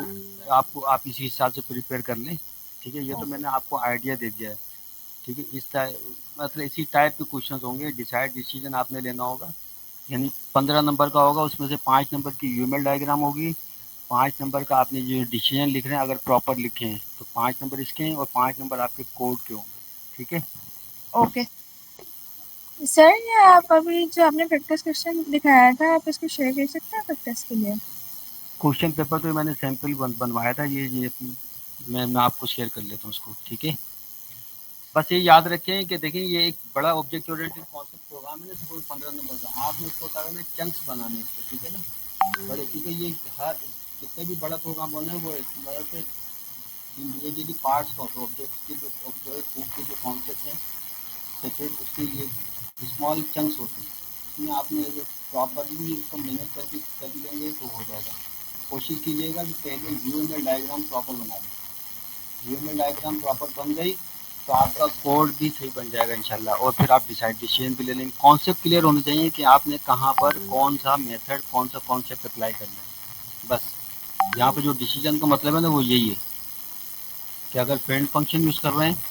आप इसी हिसाब से प्रिपेयर कर लें, ठीक है? ये तो मैंने आपको आइडिया दे दिया है, ठीक है? मतलब इसी टाइप के क्वेश्चन होंगे, डिसीजन आपने लेना होगा, यानी 15 नंबर का होगा, उसमें से 5 नंबर की यूएमएल डायग्राम होगी, 5 नंबर का आपने जो डिसीजन लिख रहे हैं अगर प्रॉपर लिखे हैं तो 5 नंबर इसके हैं और 5 नंबर आपके कोड के होंगे, ठीक है? ओके। सर ये आप अभी जो आपने प्रैक्टिस क्वेश्चन दिखाया था, आप इसको शेयर कर सकते हैं प्रैक्टिस के लिए? क्वेश्चन पेपर तो मैंने सैंपल बनवाया था, ये मैं आपको शेयर कर लेता हूँ उसको, ठीक है? बस ये याद रखें कि देखिए ये एक बड़ा ऑब्जेक्ट ओरिएंटेड कॉन्सेप्ट प्रोग्राम है ना, सपोज 15 नंबर का, आपने इसको करना है चंक्स बनाने इसके, ठीक है ना? बड़े, क्योंकि ये हर कितना भी बड़ा प्रोग्राम होना है वो मतलब से इंडिविजुअली पार्ट्स ऑफ ऑब्जेक्ट्स के जो कॉन्सेप्ट हैं सेपरेट, उसके लिए स्मॉल चंक्स होते हैं, इसमें आपने अगर प्रॉपरली इसको मैनेज करके कर लेंगे तो हो जाएगा। कोशिश कीजिएगा कि पहले यूएमएल डायग्राम प्रॉपर बना लें, यूएमएल डायग्राम प्रॉपर बन गई तो आपका कोड भी सही बन जाएगा इंशाल्लाह, और फिर आप डिसीजन भी ले लेंगे। कॉन्सेप्ट क्लियर होने चाहिए कि आपने कहाँ पर कौन सा मेथड कौन सा कॉन्सेप्ट अप्लाई करना है, बस यहाँ पे जो डिसीजन का मतलब है ना वो यही है कि अगर फ्रेंड फंक्शन यूज़ कर रहे हैं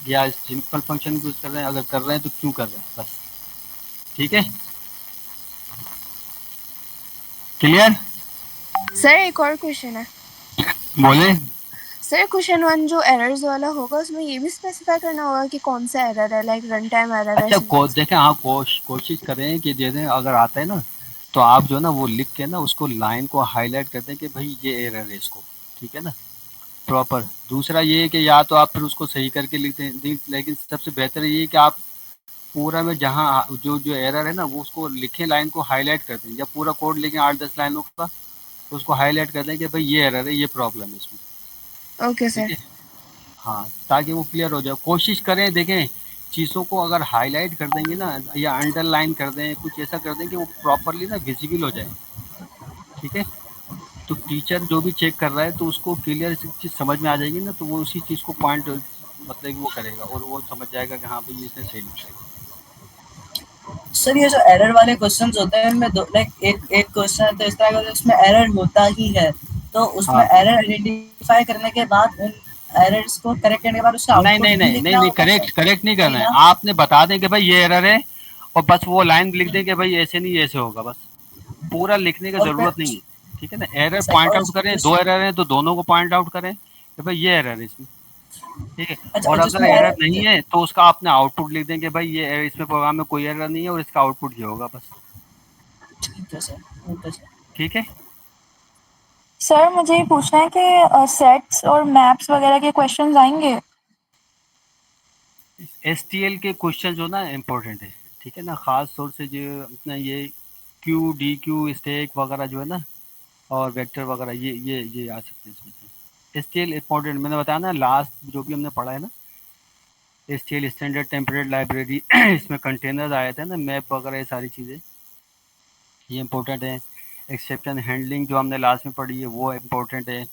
या सिंपल फंक्शन यूज़ कर रहे हैं, अगर कर रहे हैं तो क्यों कर रहे हैं, बस, ठीक है? क्लियर? सर एक और क्वेश्चन है। बोले। सर क्वेश्चन 1 जो एरर्स वाला होगा उसमें ये भी स्पेसिफाई करना होगा कि कौन सा एरर है, लाइक रन टाइम एरर है? अच्छा देखें, हाँ कोशिश करें कि जैसे अगर आता है ना तो आप जो है ना वो लिख के ना उसको लाइन को हाईलाइट करते हैं कि भाई ये एरर है इसको, ठीक है ना, प्रॉपर। दूसरा ये है कि या तो आप फिर उसको सही करके लिख दें, लेकिन सबसे बेहतर ये है कि आप पूरा में जहाँ जो जो एरर है ना वो उसको लिखें, लाइन को हाईलाइट कर दें, या पूरा कोड लिखें 8-10 लाइनों का, तो उसको हाईलाइट कर दें कि भाई ये एरर है, ये प्रॉब्लम है इसमें, ओके ठीक सर। है? हाँ, ताकि वो क्लियर हो जाए। कोशिश करें, देखें चीज़ों को अगर हाईलाइट कर देंगे ना या अंडरलाइन कर दें, कुछ ऐसा कर दें कि वो प्रॉपरली ना विजिबल हो जाए, ठीक है? तो टीचर जो भी चेक कर रहा है तो उसको क्लियर चीज़ समझ में आ जाएगी ना, तो वो उसी चीज़ को पॉइंट मतलब कि वो करेगा और वो समझ जाएगा कि हाँ भाई इसने सही लिखा है। सर ये जो एरर वाले क्वेश्चंस होते हैं इनमें लाइक एक क्वेश्चन है तो इस तरह का उसमें एरर होता ही है, तो उसमें हाँ, एरर आइडेंटिफाई करने के बाद उन एरर्स को करेक्ट करने के बाद उसका नहीं आउटपुट नहीं भी नहीं नहीं लिखना नहीं, होगा सर? करेक्ट नहीं करना नहीं है, ना? आपने बता दें कि भाई ये एरर है और बस वो लाइन लिख दें कि भाई ऐसे नहीं ऐसे होगा, बस पूरा लिखने की और फिर ज़रूरत नहीं है, ठीक है ना? एरर सही पॉइंट और आउट करें, 2 एरर हैं तो दोनों को पॉइंट आउट करें कि भाई ये एरर है इसमें, ठीक है? अच्छा और और अगर जिसमें एरर नहीं एरर है तो उसका आपने आउटपुट लिख दें कि भाई ये इसमें प्रोग्राम में कोई एरर नहीं है और इसका आउटपुट ये होगा, बस, ठीक है सर, ओके सर। ठीक है? सर मुझे ये पूछना है कि सेट्स और मैप्स वगैरह के क्वेश्चंस आएंगे? एसटीएल के क्वेश्चन जो ना इम्पोर्टेंट है, ठीक है ना, ख़ास तौर से जो अपना ये क्यू डी क्यू स्टैक वगैरह जो है ना और वेक्टर वगैरह, ये आ सकते हैं इसमें से। एसटीएल इम्पोर्टेंट, मैंने बताया ना लास्ट जो भी हमने पढ़ा है ना, एसटीएल स्टैंडर्ड टेम्पलेट लाइब्रेरी इसमें कंटेनर आए थे ना, मैप वगैरह, ये सारी चीज़ें ये इम्पोर्टेंट है। एक्सेप्शन हैंडलिंग जो हमने लास्ट में पढ़ी है वो इम्पोर्टेंट है,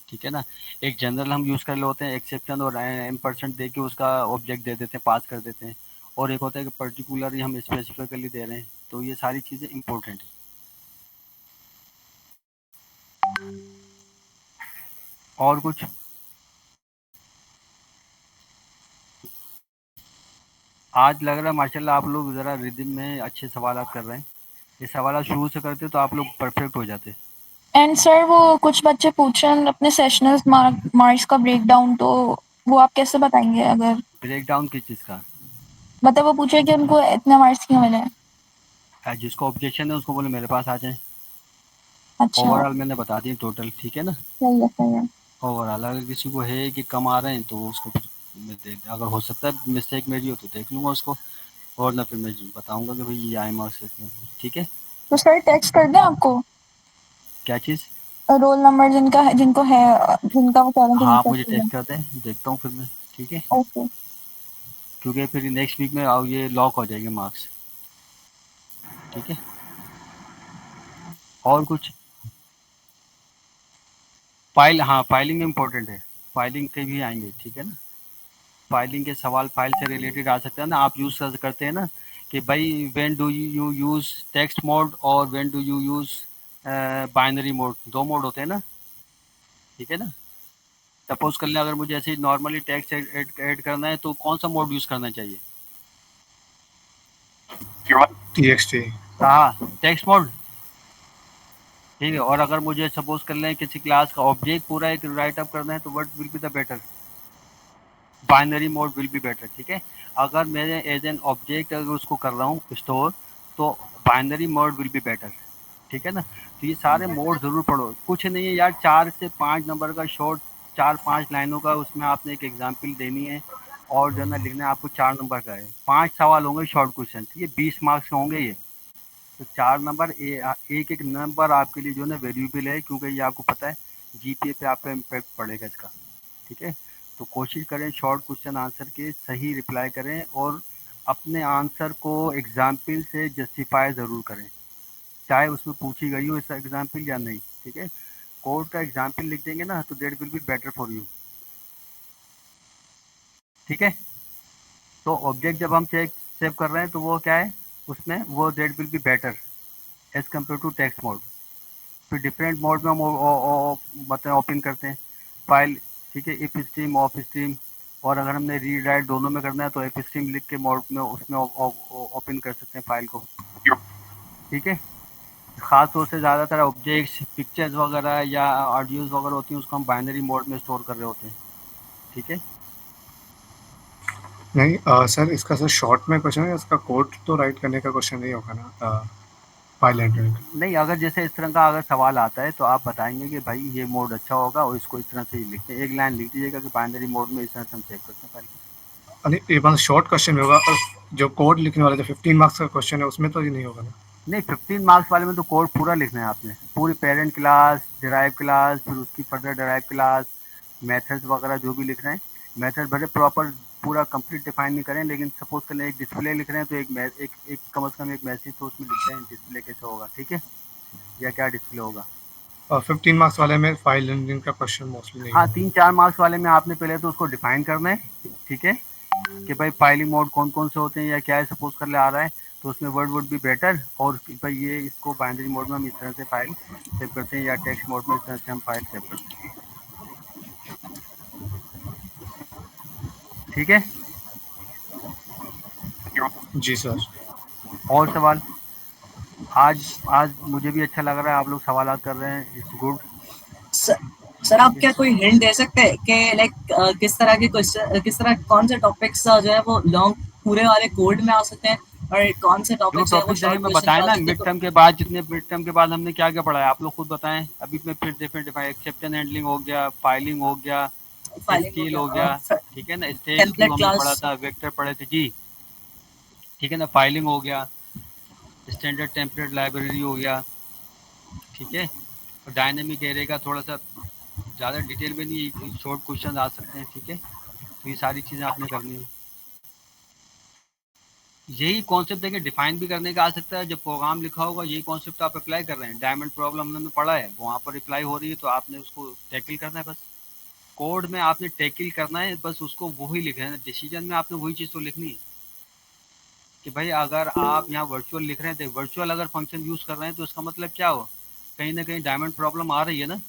ठीक है ना? एक जनरल हम यूज़ कर लेते हैं, एक्सेप्शन और M% दे के उसका ऑब्जेक्ट दे देते हैं, पास कर देते हैं, और एक होता है कि पर्टिकुलर हम स्पेसिफिकली दे रहे हैं, तो ये सारी चीज़ें इम्पोर्टेंट है। और कुछ? आज लग रहा है माशाल्लाह आप लोग ज़रा रिदम में अच्छे सवाल कर रहे हैं, ये सवाल शुरू से करते तो आप लोग परफेक्ट हो जाते। एंड सर वो कुछ बच्चे पूछ रहे हैं अपने सेशनल मार्क्स का ब्रेकडाउन, तो वो आप कैसे बताएंगे? अगर ब्रेक डाउन किस चीज़ का? मतलब वो पूछे कि उनको इतने मार्क्स क्यों मिले? जिसको ऑब्जेक्शन है उसको बोले मेरे पास आ जाए। अच्छा, ओवरऑल मैंने बता दी टोटल, ठीक है ना? सही है सही है। ओवरऑल अगर किसी को है कि कम आ रहे हैं तो उसको फिर मैं अगर हो सकता है मिस्टेक मेरी हो तो देख लूँगा उसको, और ना फिर मैं बताऊँगा कि भाई ये आए मार्क्स इतने, ठीक है? तो सर टेक्स्ट कर दें आपको क्या चीज़? रोल नंबर जिनका है जिनको है, जिनका वो कह रहे हैं कि हाँ, आप रीचेक मुझे कर दें? टेक्स्ट कर दें, देखता हूँ फिर मैं, ठीक है? ओके। क्योंकि फिर नेक्स्ट वीक में ये लॉक हो जाएंगे मार्क्स। ठीक है, और कुछ? हाँ, फाइलिंग इम्पोर्टेंट है, फाइलिंग के भी आएंगे। ठीक है ना, फाइलिंग के सवाल फाइल से रिलेटेड आ सकते हैं ना। आप यूज़ करते हैं ना कि भाई when do you use text mode और when do you use binary mode, 2 mode होते हैं ना। ठीक है ना, सपोज कर लें अगर मुझे ऐसे नॉर्मली टेक्स्ट ऐड करना है तो कौन सा मोड यूज़ करना चाहिए? TXT। हाँ, टेक्स्ट मोड। ठीक है, और अगर मुझे सपोज कर लें किसी क्लास का ऑब्जेक्ट पूरा एक राइट अप करना है तो what will be the better? Binary mode will be better. ठीक है, अगर मैं एज एन ऑब्जेक्ट अगर उसको कर रहा हूँ स्टोर तो binary mode will be better. ठीक है ना, तो ये सारे मोड ज़रूर पढ़ो। कुछ नहीं है यार, 4 से 5 नंबर का शॉर्ट, 4-5 लाइनों का, उसमें आपने एक एग्जाम्पल देनी है और जो है ना लिखना है आपको 4 नंबर का है। 5 सवाल होंगे शॉर्ट क्वेश्चन, ठीक है, 20 मार्क्स के होंगे ये। तो 4 नंबर एक एक नंबर आपके लिए जो है ना वेल्यूबल है, क्योंकि ये आपको पता है जीपीए पे आपका इम्पैक्ट पड़ेगा इसका। ठीक है, तो कोशिश करें शॉर्ट क्वेश्चन आंसर के सही रिप्लाई करें और अपने आंसर को एग्जाम्पल से जस्टिफाई ज़रूर करें, चाहे उसमें पूछी गई हो इस एग्जाम्पल या नहीं। ठीक है, कोड का एग्जाम्पल लिख देंगे ना तो that will be better for you. ठीक है, तो ऑब्जेक्ट जब हम सेव कर रहे हैं तो वो क्या है उसमें, वो that will be better as compare to text mode. फिर डिफरेंट मोड में हम मतलब ओपन करते हैं फाइल। ठीक है, इफ स्ट्रीम ऑफ स्ट्रीम, और अगर हमने रीड राइट दोनों में करना है तो एफ स्ट्रीम लिख के मोड में उसमें ओपन कर सकते हैं फाइल को। ठीक है, ख़ास तौर से ज़्यादातर ऑब्जेक्ट्स पिक्चर्स वगैरह या ऑडियोज़ वगैरह होती हैं उसको हम बाइनरी मोड में स्टोर कर रहे होते हैं। ठीक है, नहीं सर, इसका सर शॉर्ट में क्वेश्चन है, इसका कोड तो राइट करने का क्वेश्चन नहीं होगा ना फाइल एंट्री। नहीं, अगर जैसे इस तरह का अगर सवाल आता है तो आप बताएंगे कि भाई ये मोड अच्छा होगा और इसको इस तरह से ही लिखते हैं, एक लाइन लिख दीजिएगा कि बाइनरी मोड में इस तरह से हम सेव करते हैं फाइल को। अरे ये बात शॉर्ट क्वेश्चन में होगा, और जो कोड लिखने वाला जो 15 मार्क्स का क्वेश्चन है उसमें तो ये नहीं होगा ना। नहीं, 15 मार्क्स वाले में तो कोड पूरा लिखना है आपने, पूरी पेरेंट क्लास, डिराइव क्लास, फिर उसकी फर्दर डिराइव क्लास, मेथड्स वगैरह जो भी लिख रहे हैं। मेथड भले प्रॉपर पूरा कंप्लीट डिफाइन नहीं करें, लेकिन सपोज कर लें एक डिस्प्ले लिख रहे हैं तो एक कम से कम एक मैसेज तो उसमें लिखते हैं डिस्प्ले कैसे होगा। ठीक है, या क्या डिस्प्ले होगा। और 15 मार्क्स वाले में फाइल एंट्रिंग का क्वेश्चन मोस्टली नहीं हाँ, होगा। 3-4 मार्क्स वाले में आपने पहले तो उसको डिफाइन करना है। ठीक है, कि भाई फाइलिंग मोड कौन कौन से होते हैं या क्या है, सपोज कर ले आ रहा है तो उसमें वर्ड वुड भी बेटर, और भाई ये इसको बाइनरी मोड में हम इस तरह से फाइल सेव करते हैं या टेक्स्ट मोड में इस तरह से हम फाइल सेव करते हैं। ठीक है, जी सर। और सवाल? आज आज मुझे भी अच्छा लग रहा है, आप लोग सवाल कर रहे हैं, इट्स गुड। सर आप क्या कोई हिंट दे सकते हैं कि लाइक किस तरह के क्वेश्चन, किस तरह कौन से टॉपिक्स जो है वो लॉन्ग पूरे वाले कोड में आ सकते हैं और कौन से जो टॉपिक्स है वो टॉपिक देंगे शॉर्ट मैं क्वेश्चन में बताएं आ ना, सकते मिड हैं? टर्म के बाद, जितने मिड टर्म के बाद हमने क्या क्या पढ़ा है आप लोग खुद बताएं। अभी मैं फिर डिफरेंट एक्सेप्टेंस हैंडलिंग हो गया, फाइलिंग हो गया, फाइलिंग हो स्केल हो गया, गया। ठीक है ना, स्टेज क्यू टेम्पलेट हमने पढ़ा क्लास, था, वेक्टर पढ़े थे जी। ठीक है ना, फाइलिंग हो गया, स्टैंडर्ड टेम्पलेट लाइब्रेरी हो गया। ठीक है, और डायनेमिक एरे का थोड़ा सा ज़्यादा डिटेल में नहीं, शॉर्ट क्वेश्चन आ सकते हैं। ठीक है, तो ये सारी चीज़ें आपने करनी है। यही कॉन्सेप्ट देखिए डिफाइन भी करने का आ सकता है, जब प्रोग्राम लिखा होगा यही कॉन्सेप्ट आप अप्लाई कर रहे हैं। डायमंड प्रॉब्लम हमने पढ़ा है, वहाँ पर अप्लाई हो रही है तो आपने उसको टैकल करना है। बस कोड में आपने टैकल करना है, बस उसको वही लिखना है। डिसीजन में आपने वही चीज़ तो लिखनी है कि भाई अगर आप यहाँ वर्चुअल लिख रहे हैं तो वर्चुअल अगर फंक्शन यूज़ कर रहे हैं तो इसका मतलब क्या हो, कहीं ना कहीं डायमंड प्रॉब्लम आ रही है ना।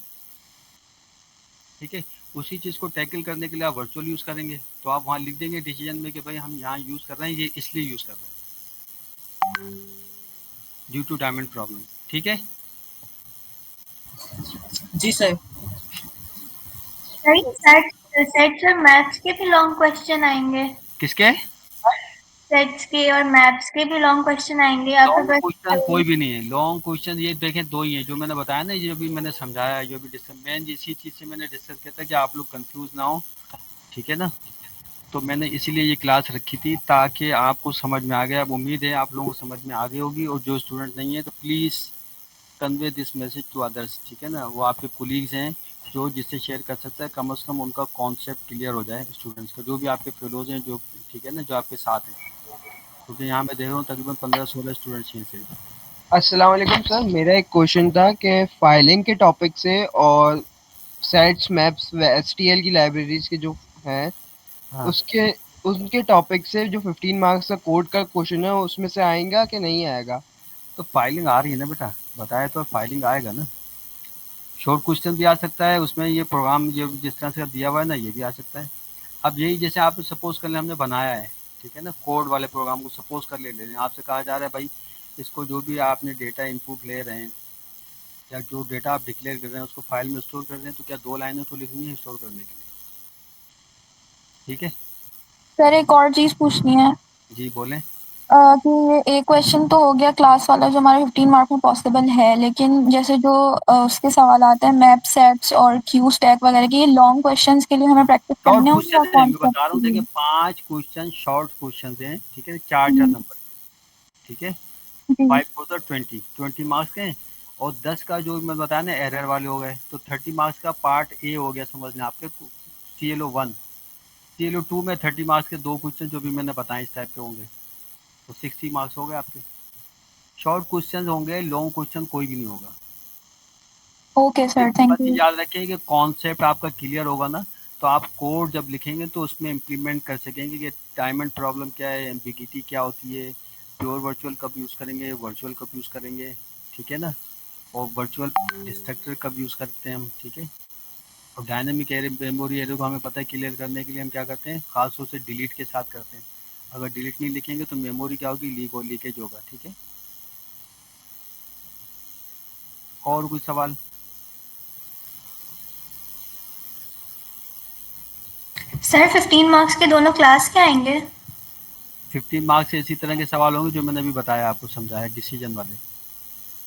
ठीक है, उसी चीज़ को टैकल करने के लिए आप वर्चुअल यूज़ करेंगे तो आप वहाँ लिख देंगे डिसीजन में कि भाई हम यहाँ यूज़ कर रहे हैं, ये इसलिए यूज़ कर रहे हैं ड्यू टू डायमंड प्रॉब्लम। ठीक है, जी सर। सही। सेट्स और मैप्स के भी लॉन्ग क्वेश्चन आएंगे? किसके सेट्स के और मैप्स के भी लॉन्ग क्वेश्चन आएंगे या फिर लॉन्ग बस? क्वेश्चन कोई भी नहीं है। लॉन्ग क्वेश्चन ये देखें दो ही हैं जो मैंने बताया ना, ये भी मैंने समझाया, जो भी डिस्कस मेन इसी चीज़ से मैंने डिस्कस किया था कि आप लोग कंफ्यूज ना हो। ठीक है ना, तो मैंने इसीलिए ये क्लास रखी थी ताकि आपको समझ में आ गया। अब उम्मीद है आप लोगों को समझ में आ गई होगी, और जो स्टूडेंट नहीं है तो please convey this message to others. ठीक है ना, वो आपके कोलीग्स हैं जो जिससे शेयर कर सकता है, कम से कम उनका कॉन्सेप्ट क्लियर हो जाए स्टूडेंट्स का, जो भी आपके फेलोज हैं, जो ठीक है ना, जो आपके साथ हैं, क्योंकि यहाँ मैं देख रहा हूँ तकरीबन 15-16 स्टूडेंट्स हैं सिर्फ। अस्सलाम वालेकुम सर, मेरा एक क्वेश्चन था कि फाइलिंग के टॉपिक से और सेट्स मैप्स व एसटीएल की लाइब्रेरीज के जो हैं हाँ, उसके उनके टॉपिक से जो 15 मार्क्स का कोड का क्वेश्चन है उसमें से आएगा कि नहीं आएगा? तो फाइलिंग आ रही है ना बेटा, बताया तो फाइलिंग आएगा ना। शॉर्ट क्वेश्चन भी आ सकता है उसमें, ये प्रोग्राम जो जिस तरह से दिया हुआ है ना, ये भी आ सकता है। अब यही जैसे आप सपोज कर लें हमने बनाया है, ठीक है ना, कोड वाले प्रोग्राम को सपोज कर ले रहे हैं, आपसे कहा जा रहा है भाई इसको जो भी आपने डेटा इनपुट ले रहे हैं या जो डेटा आप डिक्लेयर कर रहे हैं उसको फाइल में स्टोर कर रहे हैं, तो क्या 2 लाइनें तो लिखनी है स्टोर करने के लिए, ठीक है। सर एक और चीज़ पूछनी है जी बोलें। कि ये एक क्वेश्चन तो हो गया क्लास वाला जो हमारे 15 मार्क में पॉसिबल है, लेकिन जैसे जो उसके सवाल आते हैं मैप सेट्स और क्यू स्टैक वगैरह के, ये लॉन्ग क्वेश्चंस के लिए हमें प्रैक्टिस शॉर्ट करने होंगे या क्वेश्चन है, मैं कॉन्सेप्ट बता रहा के हूँ, देखिए लिए? 5 क्वेश्चन शॉर्ट क्वेश्चन हैं, ठीक है, 4-4 हम्म, नंबर, ठीक है, जी 5 4 20 मार्क्स के हैं, और 10 का जो मैं बताया ना एरर वाले हो गए, तो 30 मार्क्स का पार्ट ए हो गया, समझ लें आपके CLO1। CLO2 में 30 मार्क्स के 2 क्वेश्चन जो भी मैंने बताए इस टाइप के होंगे, तो 60 मार्क्स हो गए आपके। शॉर्ट क्वेश्चन होंगे, लॉन्ग क्वेश्चन कोई भी नहीं होगा। ओके सर, एक थैंक बात ये यू। याद रखें कि कॉन्सेप्ट आपका क्लियर होगा ना, तो आप कोड जब लिखेंगे तो उसमें इम्प्लीमेंट कर सकेंगे कि टाइम एंड प्रॉब्लम क्या है, एम्बिगिटी क्या होती है, प्योर वर्चुअल कब यूज़ करेंगे, वर्चुअल कब यूज़ करेंगे, ठीक है ना, और वर्चुअल डिस्ट्रक्टर कब यूज़ करते हैं हम, ठीक है। और डायनेमिक एरे मेमोरी एरे को हमें पता है क्लियर करने के लिए हम क्या करते हैं, खास तौर से डिलीट के साथ करते हैं। अगर डिलीट नहीं लिखेंगे तो मेमोरी क्या होगी, लीकेज होगा, ठीक है। और कोई सवाल? सर 15 मार्क्स के दोनों क्लास के आएंगे? 15 मार्क्स से इसी तरह के सवाल होंगे जो मैंने अभी बताया, आपको समझाया, डिसीजन वाले,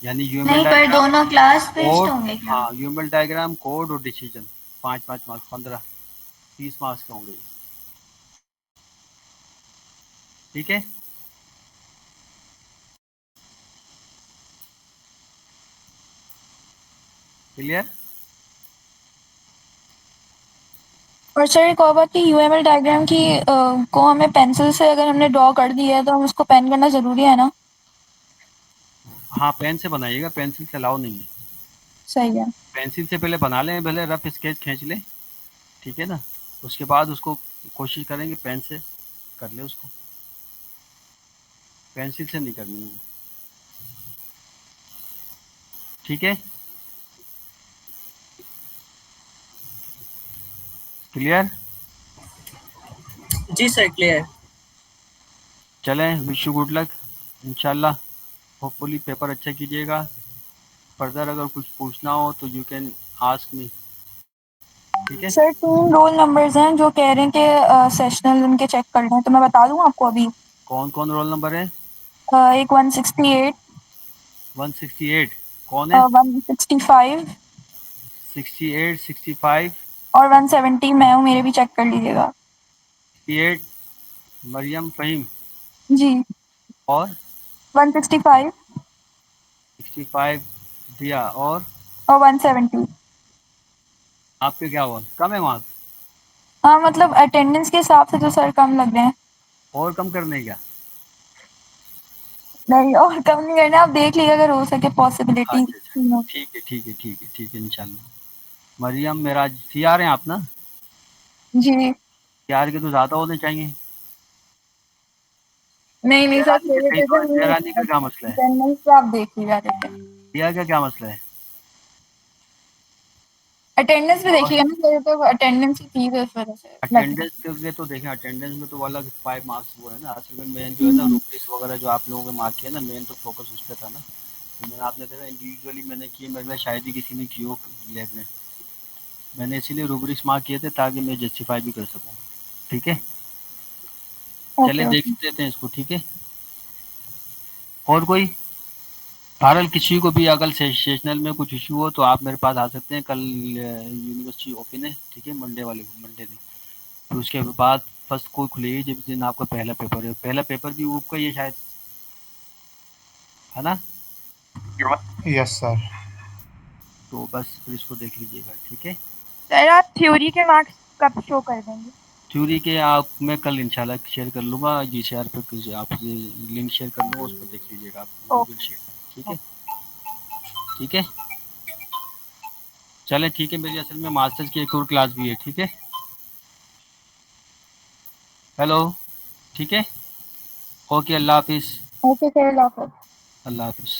यानी यूएमएल नहीं, पर डायग्राम, दोनों क्लास बेस्ड कोड, होंगे क्या? हाँ यूएमएल डायग्राम, कोड और डिसीजन, 5-5 मार्क्स, 15-30 मार्क्स के होंगे, ठीक है। क्लियर? और सर एक और बात कि यूएमएल डायग्राम की को हमें पेंसिल से अगर हमने ड्रॉ कर दिया है तो हम उसको पेन करना ज़रूरी है ना? हाँ पेन से बनाइएगा, पेंसिल से अलाउ नहीं है। सही है। पेंसिल से पहले बना लें, पहले रफ स्केच खींच लें, ठीक है ना, उसके बाद उसको कोशिश करेंगे पेन से कर ले उसको, पेंसिल से नहीं करनी है, ठीक है। क्लियर? जी सर, क्लियर। चलें, विश यू गुड लक, इंशाल्लाह, होपफुली पेपर अच्छा कीजिएगा। फर्दर अगर कुछ पूछना हो तो यू कैन आस्क मी, ठीक है। सर 3 रोल नंबर्स हैं जो कह रहे हैं कि सेशनल उनके चेक कर लें, तो मैं बता दूं आपको अभी। कौन कौन रोल नंबर है? एक 168, 168 कौन है? 165 68, 65, और 170 मैं हूँ, मेरे भी चेक कर लीजिएगा। 68 मरियम फ़हीम, जी और 165 65 दिया, और और 170। आपके क्या हुआ, कम है मार्क्स? हाँ मतलब अटेंडेंस के हिसाब से तो सर कम लग रहे हैं। और कम करने क्या? नहीं और कम नहीं करना, आप देख लीजिए अगर हो सके पॉसिबिलिटी। अच्छा अच्छा, ठीक है ठीक है ठीक है ठीक है, इंशाल्लाह। मरियम मेरा CR हैं आप ना? जी CR के तो ज़्यादा होने चाहिए। नहीं नहीं सर, फेवरेटिज्म नहीं जयरानी का है, क्या मसला है? अटेंडेंस पे आप देख लीजिए देखे। CR का क्या मसला है? अटेंडेंस भी और देखिएगा ना, मेरे तो अटेंडेंस ही थी तो इस वजह से लग गया। अटेंडेंस के तो देखें, अटेंडेंस में तो वो अलग 5 मार्क्स वो है ना, असल में मेन जो है ना हम्म, रुब्रिक्स वगैरह जो आप लोगों के मार्क किया ना, मेन तो फोकस उस पर था ना। तो मैंने आपने देखा इंडिविजुअली मैंने किए, मेरे में शायद ही किसी ने की हो लैब में, मैंने इसीलिए रुब्रिक्स मार्क किए थे ताकि मैं जस्टिफाई भी कर सकूँ, ठीक है। चले ओके देख ओके। देते हैं इसको, ठीक है। और कोई बहरहाल किसी को भी अगर सेशनल में कुछ इशू हो तो आप मेरे पास आ सकते हैं, कल यूनिवर्सिटी ओपन है, ठीक है, मंडे दिन, फिर उसके बाद फर्स्ट कोई खुलेगी जिस दिन आपका पहला पेपर है, पहला पेपर भी ऊप का ही है शायद, है ना? Yes sir. तो बस फिर इसको देख लीजिएगा, ठीक है। सर आप थ्योरी के मार्क्स कब शो कर देंगे? थ्योरी के आप मैं कल इंशाल्लाह शेयर कर लूँगा, GCR पे कुछ आपसे लिंक शेयर कर दूँगा, उस पर देख लीजिएगा आप गूगल शीट पर, ठीक है। ठीक है, चलें ठीक है। मेरी असल में मास्टर्स की एक और क्लास भी है, ठीक है। हेलो, ठीक है, ओके, अल्लाह हाफिज़। ओके सर, अल्लाह हाफ़िज़। अल्लाह हाफिज़।